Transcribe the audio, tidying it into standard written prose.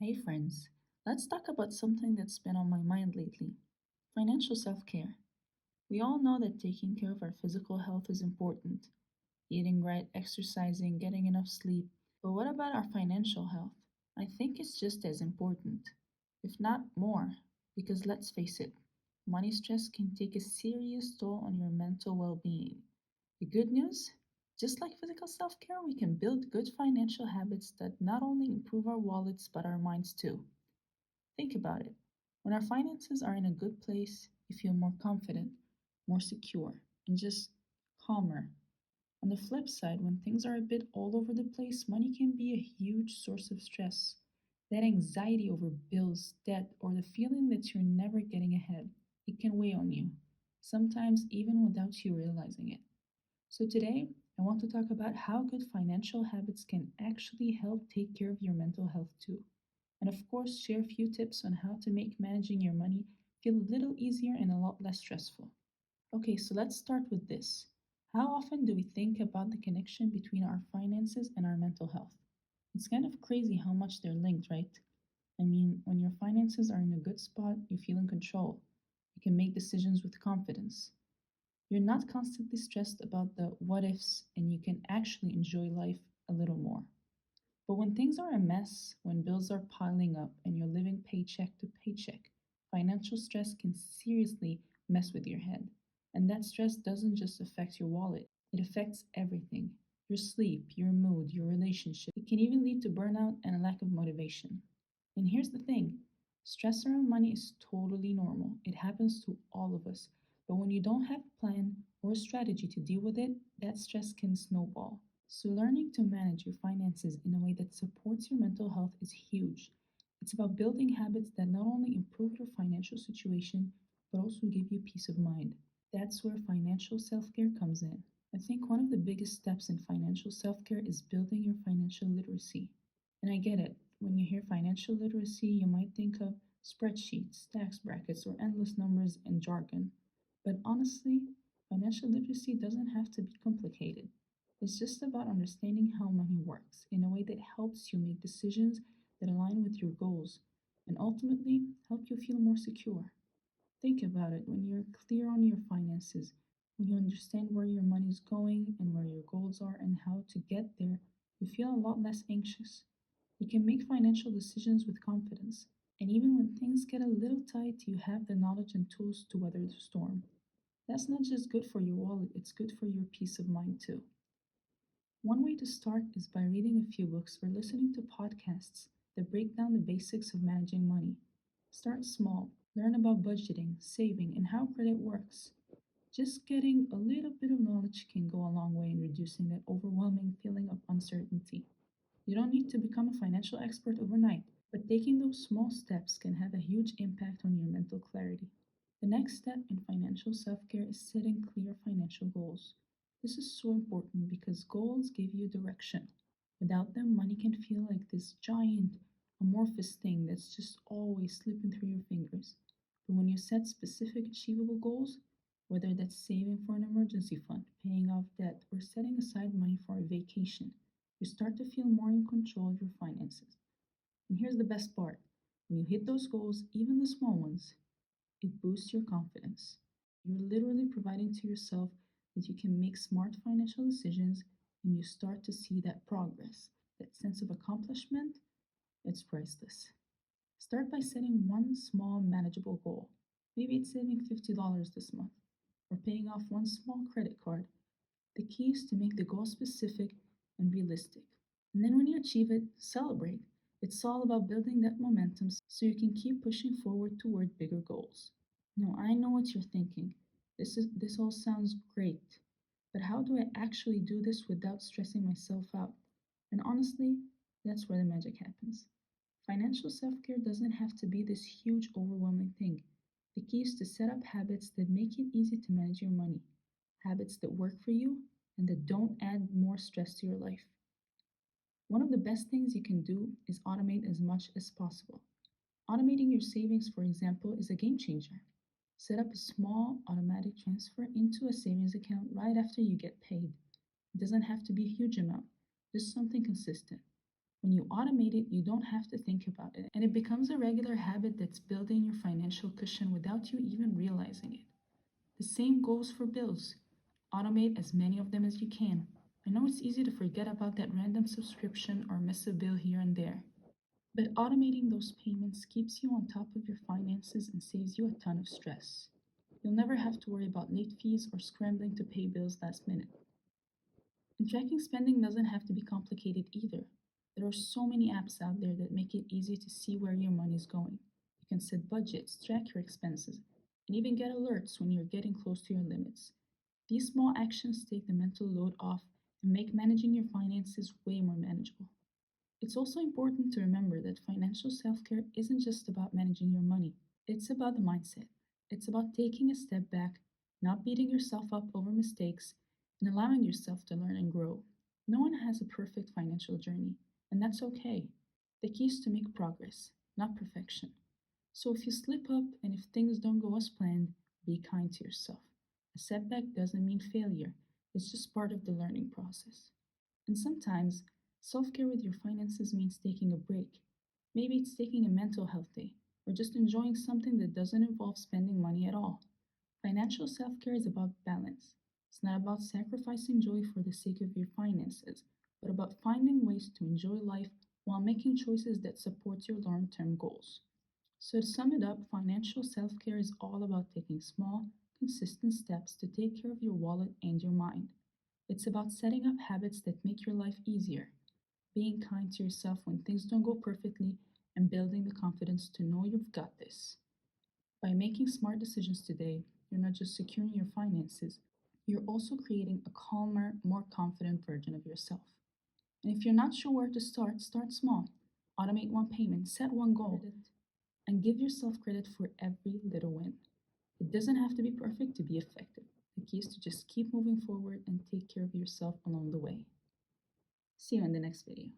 Hey friends, let's talk about something that's been on my mind lately: financial self care. We all know that taking care of our physical health is important: eating right, exercising, getting enough sleep. But what about our financial health? I think it's just as important, if not more, because let's face it, money stress can take a serious toll on your mental well being. The good news? Just like physical self care, we can build good financial habits that not only improve our wallets but our minds too. Think about it. When our finances are in a good place, you feel more confident, more secure, and just calmer. On the flip side, when things are a bit all over the place, money can be a huge source of stress. That anxiety over bills, debt, or the feeling that you're never getting ahead, it can weigh on you, sometimes even without you realizing it. So, today, I want to talk about how good financial habits can actually help take care of your mental health too. And of course, share a few tips on how to make managing your money feel a little easier and a lot less stressful. Okay, so let's start with this. How often do we think about the connection between our finances and our mental health? It's kind of crazy how much they're linked, right? I mean, when your finances are in a good spot, you feel in control. You can make decisions with confidence. You're not constantly stressed about the what ifs, and you can actually enjoy life a little more. But when things are a mess, when bills are piling up and you're living paycheck to paycheck, financial stress can seriously mess with your head. And that stress doesn't just affect your wallet, it affects everything: your sleep, your mood, your relationship. It can even lead to burnout and a lack of motivation. And here's the thing: stress around money is totally normal. It happens to all of us. But when you don't have a plan or a strategy to deal with it, that stress can snowball. So, learning to manage your finances in a way that supports your mental health is huge. It's about building habits that not only improve your financial situation, but also give you peace of mind. That's where financial self care comes in. I think one of the biggest steps in financial self care is building your financial literacy. And I get it. When you hear financial literacy, you might think of spreadsheets, tax brackets, or endless numbers and jargon. But honestly, financial literacy doesn't have to be complicated. It's just about understanding how money works in a way that helps you make decisions that align with your goals and ultimately help you feel more secure. Think about it: when you're clear on your finances, when you understand where your money is going and where your goals are and how to get there, you feel a lot less anxious. You can make financial decisions with confidence. And even when things get a little tight, you have the knowledge and tools to weather the storm. That's not just good for your wallet, it's good for your peace of mind too. One way to start is by reading a few books or listening to podcasts that break down the basics of managing money. Start small, learn about budgeting, saving, and how credit works. Just getting a little bit of knowledge can go a long way in reducing that overwhelming feeling of uncertainty. You don't need to become a financial expert overnight, but taking those small steps can have a huge impact on your mental clarity. The next step in financial self care is setting clear financial goals. This is so important because goals give you direction. Without them, money can feel like this giant, amorphous thing that's just always slipping through your fingers. But when you set specific, achievable goals, whether that's saving for an emergency fund, paying off debt, or setting aside money for a vacation, you start to feel more in control of your finances. And here's the best part: when you hit those goals, even the small ones, it boosts your confidence. You're literally proving to yourself that you can make smart financial decisions, and you start to see that progress. That sense of accomplishment, it's priceless. Start by setting one small, manageable goal. Maybe it's saving $50 this month or paying off one small credit card. The key is to make the goal specific and realistic. And then when you achieve it, celebrate. It's all about building that momentum so you can keep pushing forward toward bigger goals. Now, I know what you're thinking. This all sounds great, but how do I actually do this without stressing myself out? And honestly, that's where the magic happens. Financial self-care doesn't have to be this huge, overwhelming thing. The key is to set up habits that make it easy to manage your money, habits that work for you and that don't add more stress to your life. One of the best things you can do is automate as much as possible. Automating your savings, for example, is a game changer. Set up a small automatic transfer into a savings account right after you get paid. It doesn't have to be a huge amount, just something consistent. When you automate it, you don't have to think about it, and it becomes a regular habit that's building your financial cushion without you even realizing it. The same goes for bills. Automate as many of them as you can. I know it's easy to forget about that random subscription or miss a bill here and there, but automating those payments keeps you on top of your finances and saves you a ton of stress. You'll never have to worry about late fees or scrambling to pay bills last minute. And tracking spending doesn't have to be complicated either. There are so many apps out there that make it easy to see where your money is going. You can set budgets, track your expenses, and even get alerts when you're getting close to your limits. These small actions take the mental load off and make managing your finances way more manageable. It's also important to remember that financial self care isn't just about managing your money, it's about the mindset. It's about taking a step back, not beating yourself up over mistakes, and allowing yourself to learn and grow. No one has a perfect financial journey, and that's okay. The key is to make progress, not perfection. So if you slip up and if things don't go as planned, be kind to yourself. A setback doesn't mean failure, it's just part of the learning process. And sometimes, self care with your finances means taking a break. Maybe it's taking a mental health day, or just enjoying something that doesn't involve spending money at all. Financial self care is about balance. It's not about sacrificing joy for the sake of your finances, but about finding ways to enjoy life while making choices that support your long term goals. So, to sum it up, financial self care is all about taking small, consistent steps to take care of your wallet and your mind. It's about setting up habits that make your life easier, being kind to yourself when things don't go perfectly, and building the confidence to know you've got this. By making smart decisions today, you're not just securing your finances, you're also creating a calmer, more confident version of yourself. And if you're not sure where to start, start small. Automate one payment, set one goal, and give yourself credit for every little win. It doesn't have to be perfect to be effective. The key is to just keep moving forward and take care of yourself along the way. See you in the next video.